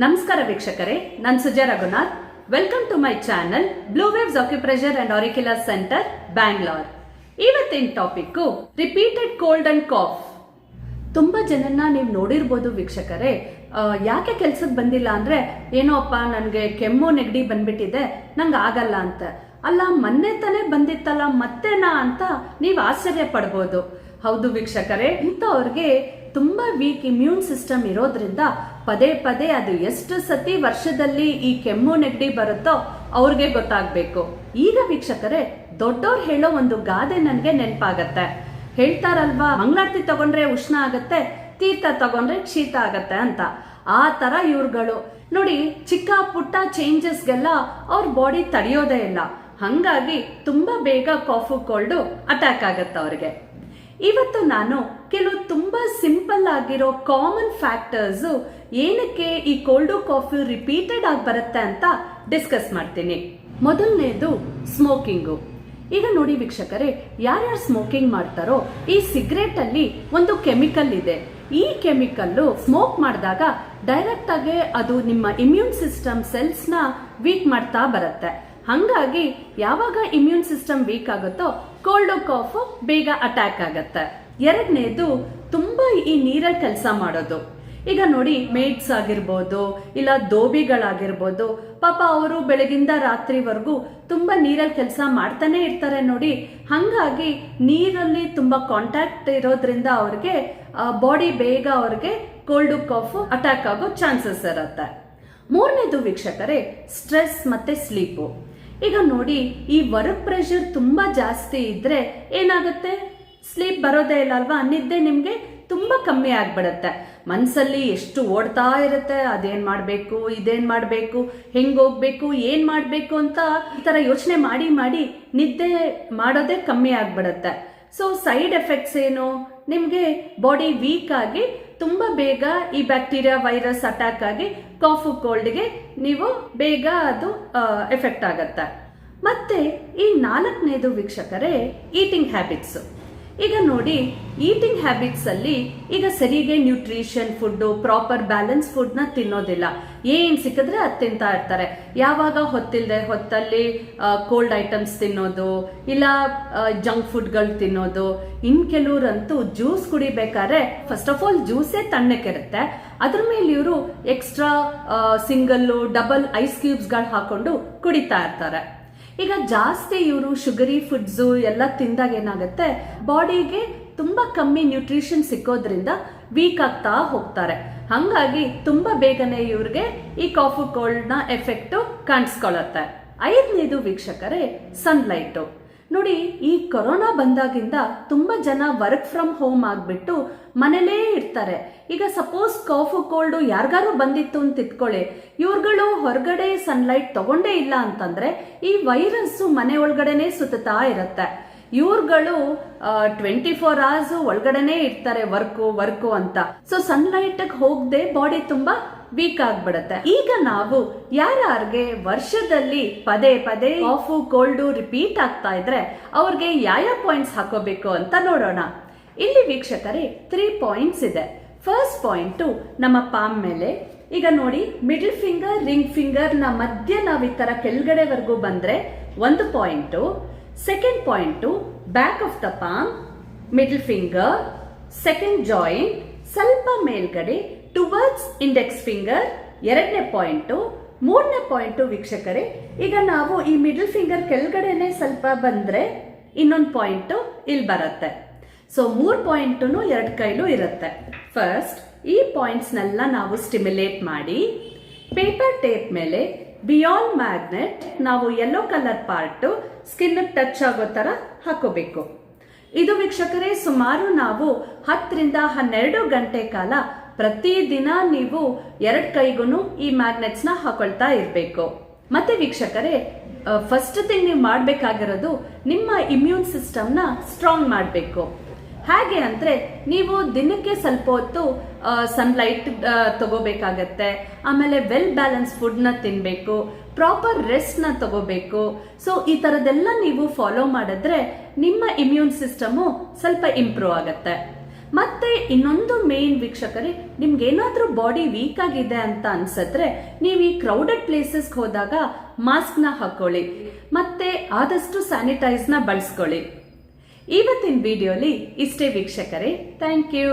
ನಮಸ್ಕಾರ ವೀಕ್ಷಕರೇ, ನಾನು Suja Raghunath. Welcome to my channel blue waves acupressure and auricular centre, Bangalore. ಇವತ್ತಿನ topic repeated cold and cough. ತುಂಬಾ ಜನನ್ನ ನೀವು ನೋಡಿರ್ಬೋದು ವೀಕ್ಷಕರೇ. ಯಾಕೆ ಕೆಲ್ಸಕ್ಕೆ ಬಂದಿಲ್ಲ ಅಂದ್ರೆ, ಏನೋ ಅಪ್ಪ ನನಗೆ ಕೆಮ್ಮು ನೆಗಡಿ ಬಂದ್ಬಿಟ್ಟಿದೆ, ನಂಗೆ ಆಗಲ್ಲ ಅಂತ. ಅಲ್ಲ, ಮೊನ್ನೆ ತಾನೇ ಬಂದಿತ್ತಲ್ಲ ಮತ್ತೆನಾ ಅಂತ ನೀವು ಆಶ್ಚರ್ಯ ಪಡ್ಬೋದು. ಹೌದು ವೀಕ್ಷಕರೇ, ಇಂಥವ್ರಿಗೆ ತುಂಬಾ ವೀಕ್ ಇಮ್ಯೂನ್ ಸಿಸ್ಟಮ್ ಇರೋದ್ರಿಂದ ಪದೇ ಪದೇ ಅದು ಎಷ್ಟು ಸತಿ ವರ್ಷದಲ್ಲಿ ಈ ಕೆಮ್ಮು ನೆಗಡಿ ಬರುತ್ತೋ ಅವ್ರಿಗೆ ಗೊತ್ತಾಗ್ಬೇಕು. ಈಗ ವೀಕ್ಷಕರೇ, ದೊಡ್ಡವ್ರು ಹೇಳೋ ಒಂದು ಗಾದೆ ನನ್ಗೆ ನೆನಪಾಗತ್ತೆ. ಹೇಳ್ತಾರಲ್ವಾ, ಮಂಗಳಾರತಿ ತಗೊಂಡ್ರೆ ಉಷ್ಣ ಆಗತ್ತೆ, ತೀರ್ಥ ತಗೊಂಡ್ರೆ ಶೀತ ಆಗತ್ತೆ ಅಂತ. ಆ ತರ ಇವ್ರುಗಳು ನೋಡಿ, ಚಿಕ್ಕ ಪುಟ್ಟ ಚೇಂಜಸ್ಗೆಲ್ಲ ಅವ್ರ ಬಾಡಿ ತಡೆಯೋದೇ ಇಲ್ಲ. ಹಂಗಾಗಿ ತುಂಬಾ ಬೇಗ ಕಾಫು ಕೋಲ್ಡು ಅಟ್ಯಾಕ್ ಆಗತ್ತೆ ಅವ್ರಿಗೆ. ಇವತ್ತು ನಾನು ಕೆಲವು ತುಂಬಾ ಸಿಂಪಲ್ ಆಗಿರೋ ಕಾಮನ್ ಫ್ಯಾಕ್ಟರ್ಸ್ ಏನಕ್ಕೆ ಈ ಕೋಲ್ಡು ಕಾಫಿ ರಿಪೀಟೆಡ್ ಆಗಿ ಬರುತ್ತೆ ಅಂತ ಡಿಸ್ಕಸ್ ಮಾಡ್ತೀನಿ. ಮೊದಲನೇದು ಸ್ಮೋಕಿಂಗು. ಈಗ ನೋಡಿ ವೀಕ್ಷಕರೇ, ಯಾರ್ಯಾರು ಸ್ಮೋಕಿಂಗ್ ಮಾಡ್ತಾರೋ ಈ ಸಿಗರೇಟ್ ಅಲ್ಲಿ ಒಂದು ಕೆಮಿಕಲ್ ಇದೆ. ಈ ಕೆಮಿಕಲ್ಲು ಸ್ಮೋಕ್ ಮಾಡಿದಾಗ ಡೈರೆಕ್ಟ್ ಆಗಿ ಅದು ನಿಮ್ಮ ಇಮ್ಯೂನ್ ಸಿಸ್ಟಮ್ ಸೆಲ್ಸ್ ನ ವೀಕ್ ಮಾಡ್ತಾ ಬರುತ್ತೆ. ಹಂಗಾಗಿ ಯಾವಾಗ ಇಮ್ಯೂನ್ ಸಿಸ್ಟಮ್ ವೀಕ್ ಆಗುತ್ತೋ ಕೋಲ್ಡ್ ಕಾಫ್ ಬೇಗ ಅಟ್ಯಾಕ್ ಆಗತ್ತೆ. ಎರಡನೇದು ತುಂಬಾ ಈ ನೀರಲ್ಲಿ ಕೆಲಸ ಮಾಡೋದು. ಈಗ ನೋಡಿ, ಮೇಡ್ಸ್ ಆಗಿರ್ಬೋದು ಇಲ್ಲ ದೋಬಿಗಳಾಗಿರ್ಬೋದು, ಪಾಪ ಅವರು ಬೆಳಗಿಂದ ರಾತ್ರಿವರೆಗೂ ತುಂಬಾ ನೀರಲ್ಲಿ ಕೆಲಸ ಮಾಡ್ತಾನೆ ಇರ್ತಾರೆ ನೋಡಿ. ಹಂಗಾಗಿ ನೀರಲ್ಲಿ ತುಂಬಾ ಕಾಂಟ್ಯಾಕ್ಟ್ ಇರೋದ್ರಿಂದ ಅವ್ರಿಗೆ ಬಾಡಿ ಬೇಗ ಅವ್ರಿಗೆ ಕೋಲ್ಡ್ ಕಾಫ್ ಅಟ್ಯಾಕ್ ಆಗೋ ಚಾನ್ಸಸ್ ಇರುತ್ತೆ. ಮೂರನೇದು ವೀಕ್ಷಕರೇ, ಸ್ಟ್ರೆಸ್ ಮತ್ತೆ ಸ್ಲೀಪು. ಈಗ ನೋಡಿ, ಈ ವರ್ಕ್ ಪ್ರೆಷರ್ ತುಂಬಾ ಜಾಸ್ತಿ ಇದ್ರೆ ಏನಾಗುತ್ತೆ, ಸ್ಲೀಪ್ ಬರೋದೇ ಇಲ್ಲ ಅಲ್ವಾ, ನಿದ್ದೆ ನಿಮ್ಗೆ ತುಂಬಾ ಕಮ್ಮಿ ಆಗ್ಬಿಡತ್ತೆ. ಮನ್ಸಲ್ಲಿ ಎಷ್ಟು ಓಡ್ತಾ ಇರುತ್ತೆ, ಅದೇನ್ ಮಾಡ್ಬೇಕು, ಇದೇನ್ ಮಾಡ್ಬೇಕು, ಹೆಂಗ್ ಹೋಗ್ಬೇಕು, ಏನ್ ಮಾಡ್ಬೇಕು ಅಂತ ಈ ತರ ಯೋಚನೆ ಮಾಡಿ ಮಾಡಿ ನಿದ್ದೆ ಮಾಡೋದೇ ಕಮ್ಮಿ ಆಗ್ಬಿಡತ್ತೆ. ಸೊ ಸೈಡ್ ಎಫೆಕ್ಟ್ಸ್ ಏನು, ನಿಮ್ಗೆ ಬಾಡಿ ವೀಕ್ ಆಗಿ ತುಂಬಾ ಬೇಗ ಈ ಬ್ಯಾಕ್ಟೀರಿಯಾ ವೈರಸ್ ಅಟ್ಯಾಕ್ ಆಗಿ ಕಾಫು ಕೋಲ್ಡ್ಗೆ ನೀವು ಬೇಗ ಅದು ಎಫೆಕ್ಟ್ ಆಗತ್ತೆ. ಮತ್ತೆ ಈ ನಾಲ್ಕನೇದು ವೀಕ್ಷಕರೇ, ಈಟಿಂಗ್ ಹ್ಯಾಬಿಟ್ಸ್. ಈಗ ನೋಡಿ, ಈಟಿಂಗ್ ಹ್ಯಾಬಿಟ್ಸ್ ಅಲ್ಲಿ ಈಗ ಸರಿಗೆ nutrition food, proper balance food ನ ತಿನ್ನೋದಿಲ್ಲ. ಏನ್ ಸಿಕ್ಕಿದ್ರೆ ಅದು ತಿಂತಾ ಇರ್ತಾರೆ. ಯಾವಾಗ ಹೊತ್ತಿಲ್ದೆ ಹೊತ್ತಲ್ಲಿ ಕೋಲ್ಡ್ ಐಟಮ್ಸ್ ತಿನ್ನೋದು, ಇಲ್ಲ ಜಂಕ್ ಫುಡ್ಗಳು ತಿನ್ನೋದು. ಇನ್ ಕೆಲವ್ರಂತೂ ಜ್ಯೂಸ್ ಕುಡಿಬೇಕಾದ್ರೆ ಫಸ್ಟ್ ಆಫ್ ಆಲ್ ಜ್ಯೂಸೇ ತಣ್ಣಕ್ಕಿರುತ್ತೆ, ಅದ್ರ ಮೇಲೆ ಇವರು extra single double ice cubes ಗಳು ಹಾಕೊಂಡು ಕುಡಿತಾ ಇರ್ತಾರೆ. ಈಗ ಜಾಸ್ತಿ ಇವರು ಶುಗರಿ ಫುಡ್ಸ್ ಎಲ್ಲ ತಿಂದಾಗ ಏನಾಗುತ್ತೆ, ಬಾಡಿಗೆ ತುಂಬಾ ಕಮ್ಮಿ ನ್ಯೂಟ್ರಿಷನ್ ಸಿಕ್ಕೋದ್ರಿಂದ ವೀಕ್ ಆಗ್ತಾ ಹೋಗ್ತಾರೆ. ಹಂಗಾಗಿ ತುಂಬಾ ಬೇಗನೆ ಇವ್ರಿಗೆ ಈ ಕಾಫು ಕೋಲ್ಡ್ ನ ಎಫೆಕ್ಟ್ ಕಾಣಿಸ್ಕೊಳ್ಳುತ್ತೆ. ಐದನೇದು ವೀಕ್ಷಕರೇ, ಸನ್ಲೈಟ್. ನೋಡಿ, ಈ ಕೊರೋನಾ ಬಂದಾಗಿಂದ ತುಂಬಾ ಜನ ವರ್ಕ್ ಫ್ರಮ್ ಹೋಮ್ ಆಗ್ಬಿಟ್ಟು ಮನೇಲೇ ಇರ್ತಾರೆ. ಈಗ ಸಪೋಸ್ ಕಾಫು ಕೋಲ್ಡ್ ಯಾರಿಗಾರು ಬಂದಿತ್ತು ಅಂತ ಇಟ್ಕೊಳ್ಳಿ, ಇವ್ರುಗಳು ಹೊರಗಡೆ ಸನ್ಲೈಟ್ ತಗೊಂಡೇ ಇಲ್ಲ ಅಂತಂದ್ರೆ ಈ ವೈರಸ್ ಮನೆ ಒಳಗಡೆನೆ ಸುತ್ತಾ ಇರುತ್ತೆ. ಇವ್ರುಗಳು 24 hours ಒಳಗಡೆನೆ ಇರ್ತಾರೆ, ವರ್ಕು ಅಂತ. ಸೊ ಸನ್ಲೈಟ್ ಹೋಗದೆ ಬಾಡಿ ತುಂಬಾ ವೀಕ್ ಆಗ್ಬಿಡತ್ತೆ. ಈಗ ನಾವು ಯಾರ್ಯಾರಿಗೆ ವರ್ಷದಲ್ಲಿ ಪದೇ ಪದೇ ಕಾಫು ಕೋಲ್ಡ್ ರಿಪೀಟ್ ಆಗ್ತಾ ಇದ್ರೆ ಅವ್ರಿಗೆ ಯಾವ ಪಾಯಿಂಟ್ಸ್ ಹಾಕೋಬೇಕು ಅಂತ ನೋಡೋಣ. ಇಲ್ಲಿ ವೀಕ್ಷಕರೇ 3 ಪಾಯಿಂಟ್ಸ್ ಇದೆ. ಫಸ್ಟ್ ಪಾಯಿಂಟ್ ನಮ್ಮ ಪಾಮ್ ಮೇಲೆ. ಈಗ ನೋಡಿ, ಮಿಡಲ್ ಫಿಂಗರ್, ರಿಂಗ್ ಫಿಂಗರ್ ನ ಮಧ್ಯ ನಾವು ಈ ತರ ಕೆಳಗಡೆವರೆಗೂ ಬಂದ್ರೆ 1 point. Second point back of the palm, middle finger, second joint ಸ್ವಲ್ಪ ಮೇಲ್ಗಡೆ ಟುವರ್ಡ್ಸ್ ಇಂಡೆಕ್ಸ್ ಫಿಂಗರ್ 2ನೇ ಪಾಯಿಂಟ್. 3ನೇ ಪಾಯಿಂಟ್ ವೀಕ್ಷಕರೇ, ಈಗ ನಾವು ಈ ಮಿಡಲ್ ಫಿಂಗರ್ ಕೆಳಗಡೆನೆ ಸ್ವಲ್ಪ ಬಂದ್ರೆ ಇನ್ನೊಂದು ಪಾಯಿಂಟ್ ಇಲ್ಲಿ ಬರುತ್ತೆ. ಸೊ 3 ಪಾಯಿಂಟ್ 2 ಕೈಲೂ ಇರುತ್ತೆ. ಫಸ್ಟ್ ಈ ಪಾಯಿಂಟ್ಸ್ ನೆಲ್ಲ ನಾವು ಸ್ಟಿಮ್ಯುಲೇಟ್ ಮಾಡಿ ಪೇಪರ್ ಟೇಪ್ ಮೇಲೆ ಬಿಯಾಂಡ್ ಮ್ಯಾಗ್ನೆಟ್ ನಾವು yellow colour part skin touch ಆಗೋ ತರ ಹಾಕೋಬೇಕು. ಇದು ವೀಕ್ಷಕರೇ ಸುಮಾರು ನಾವು 10 ರಿಂದ 12 ಗಂಟೆ ಕಾಲ ಪ್ರತಿದಿನ ನೀವು 2 ಕೈಗೂ ಈ ಮ್ಯಾಗ್ನೆಟ್ಸ್ ನ ಹಾಕೊಳ್ತಾ ಇರಬೇಕು. ಮತ್ತೆ ವೀಕ್ಷಕರೇ, ಫಸ್ಟ್ ಥಿಂಗ್ ನೀವು ಮಾಡಬೇಕಾಗಿರೋದು ನಿಮ್ಮ ಇಮ್ಯೂನ್ ಸಿಸ್ಟಮ್ ನ ಸ್ಟ್ರಾಂಗ್ ಮಾಡಬೇಕು. ಹೇಗೆ ಅಂದ್ರೆ, ನೀವು ದಿನಕ್ಕೆ ಸ್ವಲ್ಪ ಹೊತ್ತು ಸನ್ಲೈಟ್ ತಗೋಬೇಕಾಗತ್ತೆ. ಆಮೇಲೆ ವೆಲ್ ಬ್ಯಾಲೆನ್ಸ್ ಫುಡ್ ನ ತಿನ್ಬೇಕು, ಪ್ರಾಪರ್ ರೆಸ್ಟ್ ನ ತಗೋಬೇಕು. ಸೊ ಈ ತರದೆಲ್ಲ ನೀವು ಫಾಲೋ ಮಾಡಿದ್ರೆ ನಿಮ್ಮ ಇಮ್ಯೂನ್ ಸಿಸ್ಟಮ್ ಸ್ವಲ್ಪ ಇಂಪ್ರೂವ್ ಆಗತ್ತೆ. ಮತ್ತೆ ಇನ್ನೊಂದು ಮೇನ್ ವೀಕ್ಷಕರೇ, ನಿಮ್ಗೇನಾದ್ರೂ ಬಾಡಿ ವೀಕ್ ಆಗಿದೆ ಅಂತ ಅನ್ಸಿದ್ರೆ ನೀವು ಈ ಕ್ರೌಡೆಡ್ ಪ್ಲೇಸಸ್ಗೆ ಹೋದಾಗ ಮಾಸ್ಕ್ ನ ಹಾಕೊಳ್ಳಿ, ಮತ್ತೆ ಆದಷ್ಟು ಸ್ಯಾನಿಟೈಸ್ ನ ಬಳಸ್ಕೊಳ್ಳಿ. ಇವತ್ತಿನ ವಿಡಿಯೋಲಿ ಇಷ್ಟೇ ವೀಕ್ಷಕರೇ, ಥ್ಯಾಂಕ್ ಯು.